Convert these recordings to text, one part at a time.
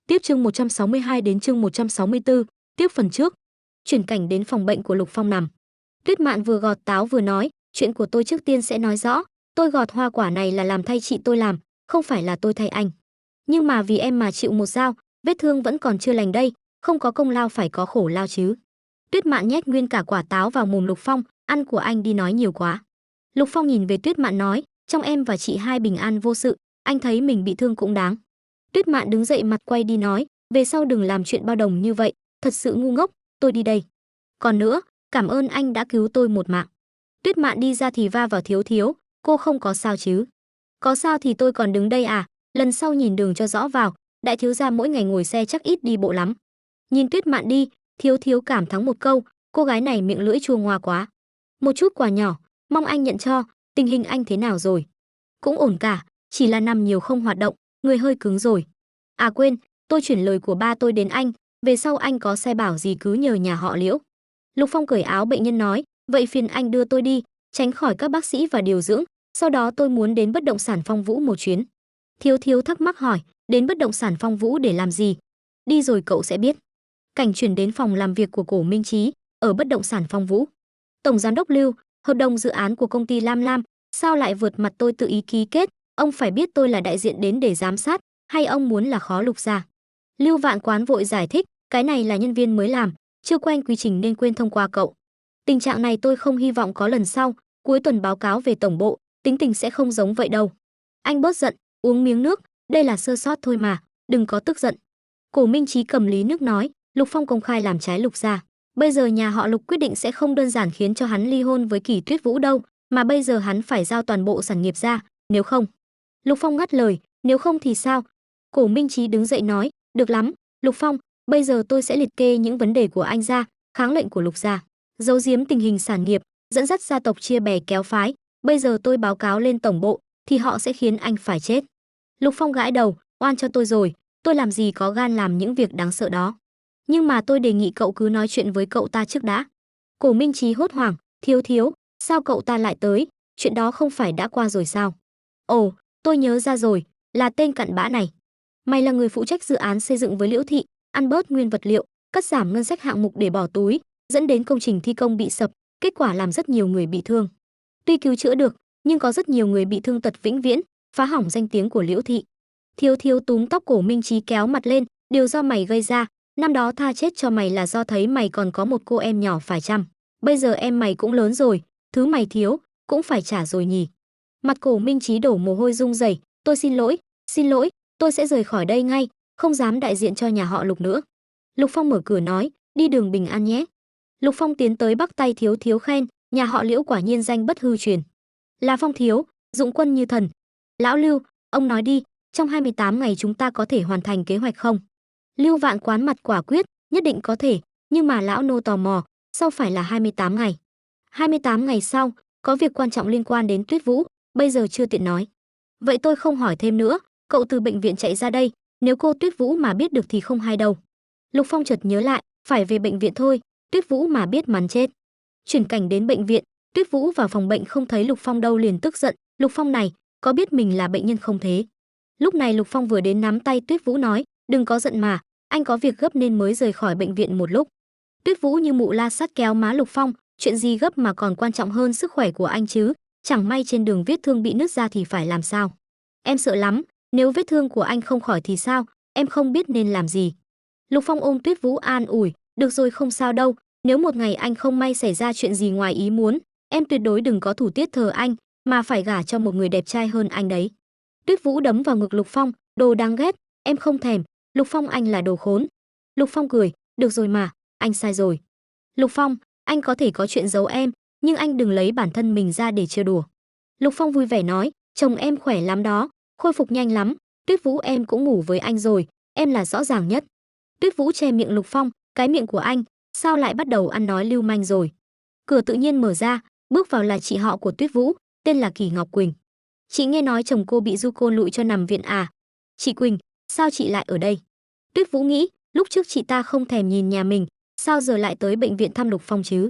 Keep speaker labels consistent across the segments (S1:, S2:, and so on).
S1: Tiếp chương 162 đến chương 164, tiếp phần trước. Chuyển cảnh đến phòng bệnh của Lục Phong nằm. Tuyết Mạn vừa gọt táo vừa nói, chuyện của tôi trước tiên sẽ nói rõ, tôi gọt hoa quả này là làm thay chị tôi làm, không phải là tôi thay anh. Nhưng mà vì em mà chịu một dao, vết thương vẫn còn chưa lành đây, không có công lao phải có khổ lao chứ. Tuyết Mạn nhét nguyên cả quả táo vào mồm Lục Phong, ăn của anh đi nói nhiều quá. Lục Phong nhìn về Tuyết Mạn nói, trong em và chị hai bình an vô sự, anh thấy mình bị thương cũng đáng. Tuyết Mạn đứng dậy mặt quay đi nói, về sau đừng làm chuyện bao đồng như vậy, thật sự ngu ngốc, tôi đi đây. Còn nữa, cảm ơn anh đã cứu tôi một mạng. Tuyết Mạn đi ra thì va vào Thiếu Thiếu, cô không có sao chứ? Có sao thì tôi còn đứng đây à, lần sau nhìn đường cho rõ vào, đại thiếu gia mỗi ngày ngồi xe chắc ít đi bộ lắm. Nhìn Tuyết Mạn đi, Thiếu Thiếu cảm thán một câu, cô gái này miệng lưỡi chua ngoa quá. Một chút quà nhỏ, mong anh nhận cho, tình hình anh thế nào rồi? Cũng ổn cả, chỉ là nằm nhiều không hoạt động, người hơi cứng rồi. À quên, tôi chuyển lời của ba tôi đến anh, về sau anh có sai bảo gì cứ nhờ nhà họ Liễu. Lục Phong cởi áo bệnh nhân nói, vậy phiền anh đưa tôi đi, tránh khỏi các bác sĩ và điều dưỡng, sau đó tôi muốn đến bất động sản Phong Vũ một chuyến. Thiếu Thiếu thắc mắc hỏi, đến bất động sản Phong Vũ để làm gì? Đi rồi cậu sẽ biết. Cảnh chuyển đến phòng làm việc của Cổ Minh Chí, ở bất động sản Phong Vũ. Tổng giám đốc Lưu, hợp đồng dự án của công ty Lam Lam, sao lại vượt mặt tôi tự ý ký kết, ông phải biết tôi là đại diện đến để giám sát, hay ông muốn là khó Lục gia? Lưu Vạn Quán vội giải thích, cái này là nhân viên mới làm, chưa quen quy trình nên quên thông qua cậu. Tình trạng này tôi không hy vọng có lần sau, cuối tuần báo cáo về tổng bộ, tính tình sẽ không giống vậy đâu. Anh bớt giận, uống miếng nước, đây là sơ sót thôi mà, đừng có tức giận. Cổ Minh Chí cầm lý nước nói, Lục Phong công khai làm trái Lục gia. Bây giờ nhà họ Lục quyết định sẽ không đơn giản khiến cho hắn ly hôn với Kỳ Tuyết Vũ đâu, mà bây giờ hắn phải giao toàn bộ sản nghiệp ra, nếu không. Lục Phong ngắt lời, nếu không thì sao? Cổ Minh Chí đứng dậy nói, được lắm, Lục Phong, bây giờ tôi sẽ liệt kê những vấn đề của anh ra, kháng lệnh của Lục gia, giấu giếm tình hình sản nghiệp, dẫn dắt gia tộc chia bè kéo phái, bây giờ tôi báo cáo lên tổng bộ thì họ sẽ khiến anh phải chết. Lục Phong gãi đầu, oan cho tôi rồi, tôi làm gì có gan làm những việc đáng sợ đó. Nhưng mà tôi đề nghị cậu cứ nói chuyện với cậu ta trước đã. Cổ Minh Chí hốt hoảng, Thiếu Thiếu, sao cậu ta lại tới, chuyện đó không phải đã qua rồi sao? Ồ, tôi nhớ ra rồi, là tên cặn bã này. Mày là người phụ trách dự án xây dựng với Liễu thị, ăn bớt nguyên vật liệu, cắt giảm ngân sách hạng mục để bỏ túi, dẫn đến công trình thi công bị sập, kết quả làm rất nhiều người bị thương. Tuy cứu chữa được, nhưng có rất nhiều người bị thương tật vĩnh viễn, phá hỏng danh tiếng của Liễu thị. Thiếu Thiếu túm tóc Cổ Minh Chí kéo mặt lên, điều do mày gây ra, năm đó tha chết cho mày là do thấy mày còn có một cô em nhỏ phải chăm. Bây giờ em mày cũng lớn rồi, thứ mày thiếu cũng phải trả rồi nhỉ. Mặt Cổ Minh Chí đổ mồ hôi run rẩy, tôi xin lỗi, tôi sẽ rời khỏi đây ngay, không dám đại diện cho nhà họ Lục nữa. Lục Phong mở cửa nói, đi đường bình an nhé. Lục Phong tiến tới bắt tay Thiếu Thiếu khen, nhà họ Liễu quả nhiên danh bất hư truyền. Là Phong thiếu, dụng quân như thần. Lão Lưu, ông nói đi, trong 28 ngày chúng ta có thể hoàn thành kế hoạch không? Lưu Vạn Quán mặt quả quyết, nhất định có thể, nhưng mà lão nô tò mò, sao phải là 28 ngày? 28 ngày sau, có việc quan trọng liên quan đến Tuyết Vũ, bây giờ chưa tiện nói. Vậy tôi không hỏi thêm nữa, cậu từ bệnh viện chạy ra đây, nếu cô Tuyết Vũ mà biết được thì không hay đâu. Lục Phong chợt nhớ lại, phải về bệnh viện thôi, Tuyết Vũ mà biết mắn chết. Chuyển cảnh đến bệnh viện, Tuyết Vũ vào phòng bệnh không thấy Lục Phong đâu liền tức giận, Lục Phong này, có biết mình là bệnh nhân không thế? Lúc này Lục Phong vừa đến nắm tay Tuyết Vũ nói, đừng có giận mà, anh có việc gấp nên mới rời khỏi bệnh viện một lúc. Tuyết Vũ như mụ la sắt kéo má Lục Phong, chuyện gì gấp mà còn quan trọng hơn sức khỏe của anh chứ, chẳng may trên đường vết thương bị nứt ra thì phải làm sao? Em sợ lắm, nếu vết thương của anh không khỏi thì sao, em không biết nên làm gì. Lục Phong ôm Tuyết Vũ an ủi, được rồi không sao đâu, nếu một ngày anh không may xảy ra chuyện gì ngoài ý muốn, em tuyệt đối đừng có thủ tiết thờ anh, mà phải gả cho một người đẹp trai hơn anh đấy. Tuyết Vũ đấm vào ngực Lục Phong, đồ đáng ghét, em không thèm, Lục Phong anh là đồ khốn. Lục Phong cười, được rồi mà, anh sai rồi. Lục Phong, anh có thể có chuyện giấu em, nhưng anh đừng lấy bản thân mình ra để chơi đùa. Lục Phong vui vẻ nói, chồng em khỏe lắm đó, khôi phục nhanh lắm, Tuyết Vũ em cũng ngủ với anh rồi, em là rõ ràng nhất. Tuyết Vũ che miệng Lục Phong, cái miệng của anh, sao lại bắt đầu ăn nói lưu manh rồi. Cửa tự nhiên mở ra, bước vào là chị họ của Tuyết Vũ, tên là Kỳ Ngọc Quỳnh. Chị nghe nói chồng cô bị du côn lụi cho nằm viện à? Chị Quỳnh, sao chị lại ở đây? Tuyết Vũ nghĩ, lúc trước chị ta không thèm nhìn nhà mình, sao giờ lại tới bệnh viện thăm Lục Phong chứ?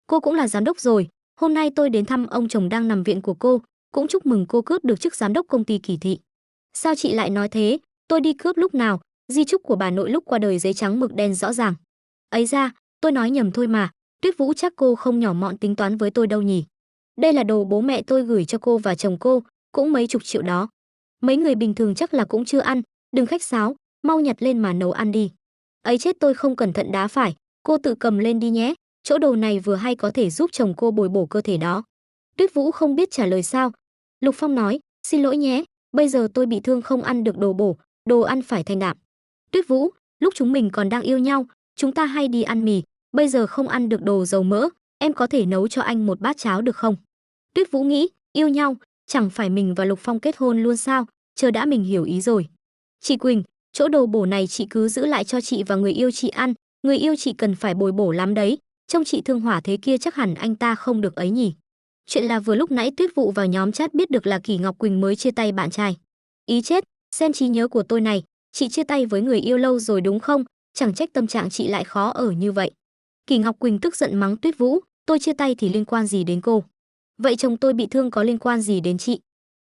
S1: Cô cũng là giám đốc rồi, hôm nay tôi đến thăm ông chồng đang nằm viện của cô, cũng chúc mừng cô cướp được chức giám đốc công ty Kỳ thị. Sao chị lại nói thế? Tôi đi cướp lúc nào? Di chúc của bà nội lúc qua đời giấy trắng mực đen rõ ràng. Ấy ra, tôi nói nhầm thôi mà, Tuyết Vũ chắc cô không nhỏ mọn tính toán với tôi đâu nhỉ. Đây là đồ bố mẹ tôi gửi cho cô và chồng cô, cũng mấy chục triệu đó. Mấy người bình thường chắc là cũng chưa ăn, đừng khách sáo, mau nhặt lên mà nấu ăn đi. Ấy chết, tôi không cẩn thận đá phải, cô tự cầm lên đi nhé, chỗ đồ này vừa hay có thể giúp chồng cô bồi bổ cơ thể đó. Tuyết Vũ không biết trả lời sao. Lục Phong nói, xin lỗi nhé, bây giờ tôi bị thương không ăn được đồ bổ, đồ ăn phải thanh đạm. Tuyết Vũ, lúc chúng mình còn đang yêu nhau, chúng ta hay đi ăn mì, bây giờ không ăn được đồ dầu mỡ, em có thể nấu cho anh một bát cháo được không? Tuyết Vũ nghĩ, yêu nhau, chẳng phải mình và Lục Phong kết hôn luôn sao, chờ đã, mình hiểu ý rồi. Chị Quỳnh, chỗ đồ bổ này chị cứ giữ lại cho chị và người yêu chị ăn, người yêu chị cần phải bồi bổ lắm đấy, trông chị thương hỏa thế kia chắc hẳn anh ta không được ấy nhỉ. Chuyện là vừa lúc nãy Tuyết Vũ vào nhóm chat biết được là Kỳ Ngọc Quỳnh mới chia tay bạn trai. Ý chết, xem trí nhớ của tôi này, chị chia tay với người yêu lâu rồi đúng không? Chẳng trách tâm trạng chị lại khó ở như vậy. Kỳ Ngọc Quỳnh tức giận mắng Tuyết Vũ, tôi chia tay thì liên quan gì đến cô? Vậy chồng tôi bị thương có liên quan gì đến chị?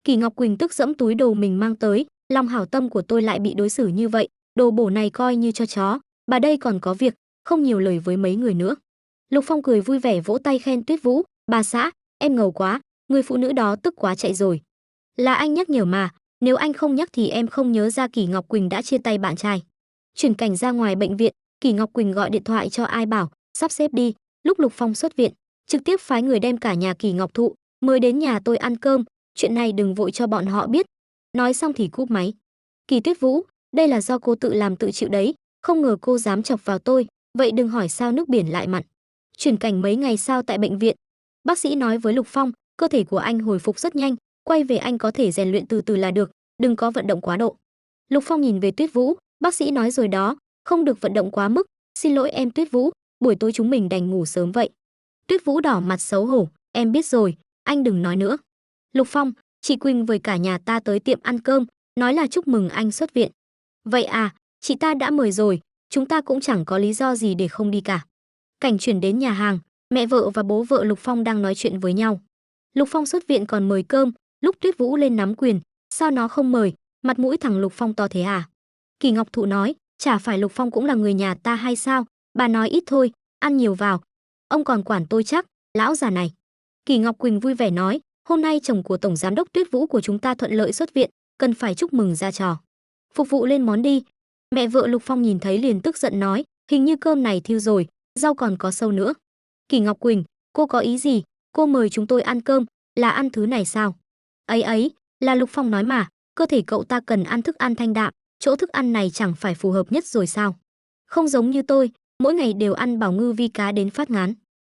S1: Kỳ Ngọc Quỳnh tức dẫm túi đồ mình mang tới, lòng hảo tâm của tôi lại bị đối xử như vậy, đồ bổ này coi như cho chó, bà đây còn có việc, không nhiều lời với mấy người nữa. Lục Phong cười vui vẻ vỗ tay khen Tuyết Vũ, bà xã, em ngầu quá, người phụ nữ đó tức quá chạy rồi. Là anh nhắc nhở mà, nếu anh không nhắc thì em không nhớ ra Kỳ Ngọc Quỳnh đã chia tay bạn trai. Chuyển cảnh ra ngoài bệnh viện, Kỳ Ngọc Quỳnh gọi điện thoại cho ai bảo, sắp xếp đi, lúc Lục Phong xuất viện, trực tiếp phái người đem cả nhà Kỳ Ngọc Thụ mới đến nhà tôi ăn cơm, chuyện này đừng vội cho bọn họ biết. Nói xong thì cúp máy. Kỳ Tuyết Vũ, đây là do cô tự làm tự chịu đấy, không ngờ cô dám chọc vào tôi, vậy đừng hỏi sao nước biển lại mặn. Chuyển cảnh mấy ngày sau tại bệnh viện, bác sĩ nói với Lục Phong, cơ thể của anh hồi phục rất nhanh, quay về anh có thể rèn luyện từ từ là được, đừng có vận động quá độ. Lục Phong nhìn về Tuyết Vũ, bác sĩ nói rồi đó, không được vận động quá mức, xin lỗi em Tuyết Vũ, buổi tối chúng mình đành ngủ sớm vậy. Tuyết Vũ đỏ mặt xấu hổ, em biết rồi, anh đừng nói nữa. Lục Phong, chị Quỳnh với cả nhà ta tới tiệm ăn cơm, nói là chúc mừng anh xuất viện. Vậy à, chị ta đã mời rồi, chúng ta cũng chẳng có lý do gì để không đi cả. Cảnh chuyển đến nhà hàng, mẹ vợ và bố vợ Lục Phong đang nói chuyện với nhau. Lục Phong xuất viện còn mời cơm, lúc Tuyết Vũ lên nắm quyền, sao nó không mời, mặt mũi thằng Lục Phong to thế à? Kỳ Ngọc Thụ nói, chả phải Lục Phong cũng là người nhà ta hay sao, bà nói ít thôi, ăn nhiều vào. Ông còn quản tôi chắc, lão già này. Kỳ Ngọc Quỳnh vui vẻ nói, hôm nay chồng của Tổng Giám đốc Tuyết Vũ của chúng ta thuận lợi xuất viện, cần phải chúc mừng ra trò. Phục vụ lên món đi. Mẹ vợ Lục Phong nhìn thấy liền tức giận nói, hình như cơm này thiêu rồi, rau còn có sâu nữa. Kỳ Ngọc Quỳnh, cô có ý gì? Cô mời chúng tôi ăn cơm, là ăn thứ này sao? Ấy ấy, là Lục Phong nói mà, cơ thể cậu ta cần ăn thức ăn thanh đạm, chỗ thức ăn này chẳng phải phù hợp nhất rồi sao? Không giống như tôi, mỗi ngày đều ăn bảo ngư vi cá đến phát ngán.